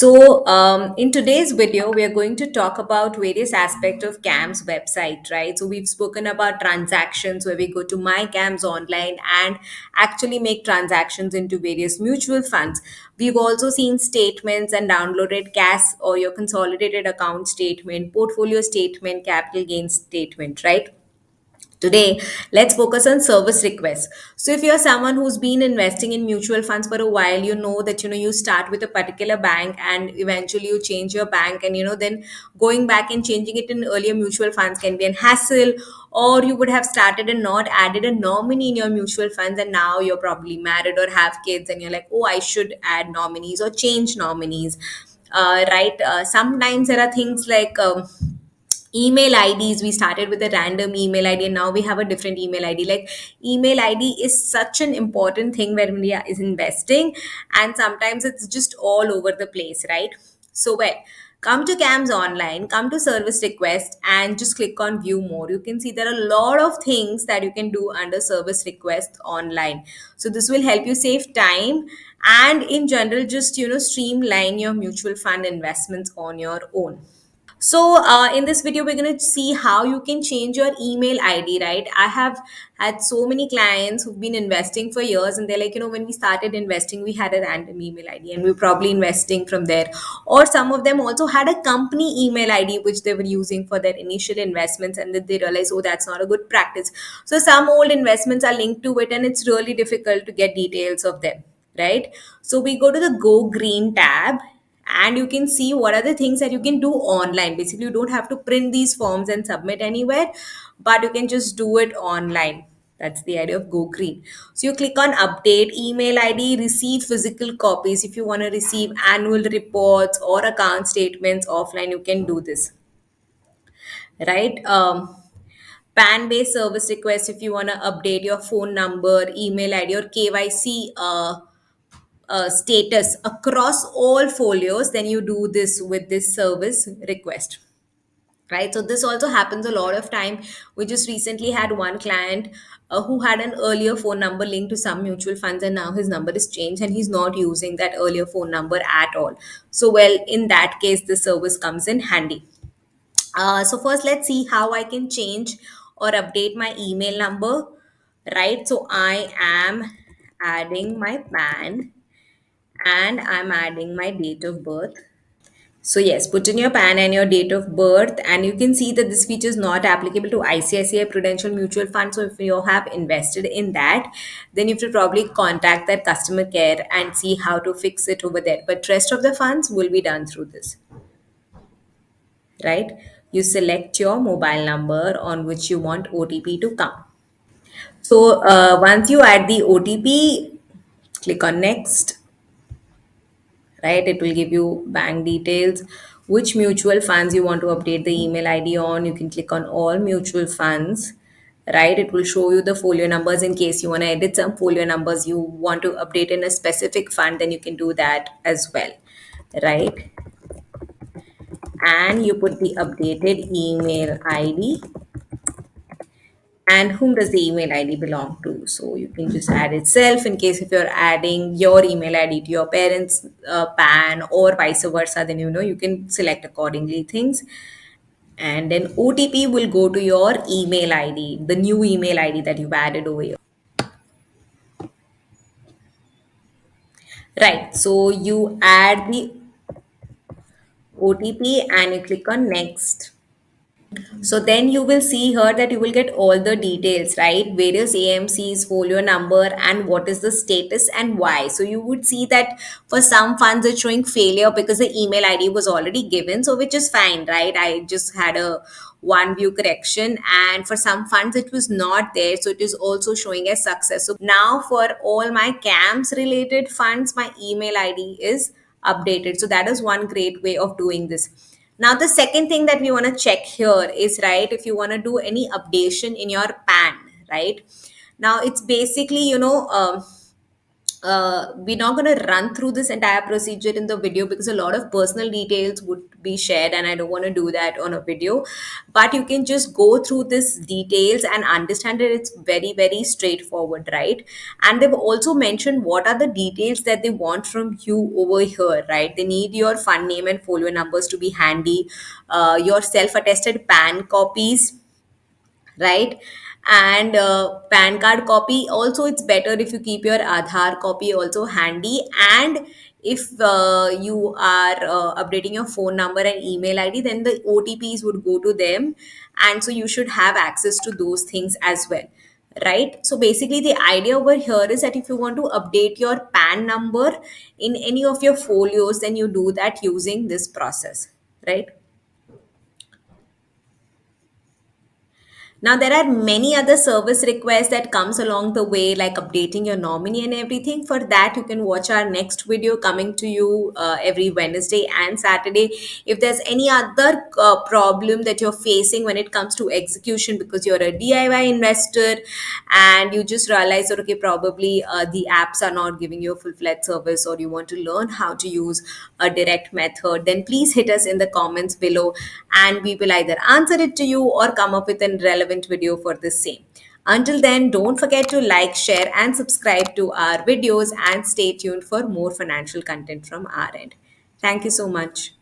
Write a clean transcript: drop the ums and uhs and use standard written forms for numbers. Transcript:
In today's video, we are going to talk about various aspects of CAM's website, right? So, we've spoken about transactions where we go to My CAMS online and actually make transactions into various mutual funds. We've also seen statements and downloaded cash or your consolidated account statement, portfolio statement, capital gains statement, right? Today, let's focus on service requests. So, if you're someone who's been investing in mutual funds for a while, you know that you start with a particular bank and eventually you change your bank, and then going back and changing it in earlier mutual funds can be an hassle. Or you would have started and not added a nominee in your mutual funds, and now you're probably married or have kids, and you're like, oh, I should add nominees or change nominees. Right? Sometimes there are things like email IDs. We started with a random email ID and now we have a different email ID. Like, email ID is such an important thing when we are is investing, and sometimes it's just all over the place, right? So, well, come to CAMS online, come to service request, and just click on view more. You can see there are a lot of things that you can do under service request online. So this will help you save time and in general just streamline your mutual fund investments on your own. In this video, we're going to see how you can change your email ID, right? I have had so many clients who've been investing for years, and they're like, when we started investing, we had a random email ID, and we were probably investing from there. Or some of them also had a company email ID, which they were using for their initial investments, and then they realized, oh, that's not a good practice. So, some old investments are linked to it, and it's really difficult to get details of them, right? So, we go to the Go Green tab, and you can see what are the things that you can do online. Basically, you don't have to print these forms and submit anywhere, but you can just do it online. That's the idea of Go Green. So you click on update email ID, receive physical copies. If you want to receive annual reports or account statements offline, you can do this, right? PAN based service request, if you want to update your phone number, email ID, or KYC status across all folios, then you do this with this service request, right? So this also happens a lot of time. We just recently had one client who had an earlier phone number linked to some mutual funds, and now his number is changed and he's not using that earlier phone number at all. So, well, in that case, the service comes in handy. So first, let's see how I can change or update my email number, right? So I am adding my PAN and I'm adding my date of birth. So yes, put in your PAN and your date of birth, and you can see that this feature is not applicable to ICICI Prudential Mutual Fund. So if you have invested in that, then you have to probably contact that customer care and see how to fix it over there. But rest of the funds will be done through this, right? You select your mobile number on which you want OTP to come. So once you add the OTP, click on next, right? It will give you bank details, which mutual funds you want to update the email ID on. You can click on all mutual funds, right? It will show you the folio numbers in case you want to edit some folio numbers you want to update in a specific fund, then you can do that as well, right? And you put the updated email ID, and whom does the email ID belong to. So you can just add itself in case if you're adding your email ID to your parents' PAN or vice versa, then you can select accordingly things. And then OTP will go to your email ID, the new email ID that you've added over here. Right. So you add the OTP and you click on next. So then you will see here that you will get all the details, right? Various AMCs, folio number, and what is the status and why. So you would see that for some funds it's showing failure because the email ID was already given, so which is fine, right? I just had a one view correction, and for some funds it was not there, so it is also showing as success. So now for all my CAMS related funds, my email ID is updated. So that is one great way of doing this. Now, the second thing that we want to check here is, right, if you want to do any updation in your PAN, right? Now, it's basically, we're not going to run through this entire procedure in the video because a lot of personal details would be shared, and I don't want to do that on a video. But you can just go through this details and understand that it's very, very straightforward, right? And they've also mentioned what are the details that they want from you over here, right? They need your fund name and folio numbers to be handy, your self attested PAN copies, right? And PAN card copy also, it's better if you keep your Aadhaar copy also handy. And if you are updating your phone number and email ID, then the OTPs would go to them, and so you should have access to those things as well, right? So basically the idea over here is that if you want to update your PAN number in any of your folios, then you do that using this process, right? Now there are many other service requests that comes along the way, like updating your nominee and everything. For that, you can watch our next video coming to you every Wednesday and Saturday. If there's any other problem that you're facing when it comes to execution, because you're a DIY investor and you just realize that okay, probably the apps are not giving you a full-fledged service, or you want to learn how to use a direct method, then please hit us in the comments below, and we will either answer it to you or come up with a relevant video for the same. Until then, don't forget to like, share, and subscribe to our videos, and stay tuned for more financial content from our end. Thank you so much.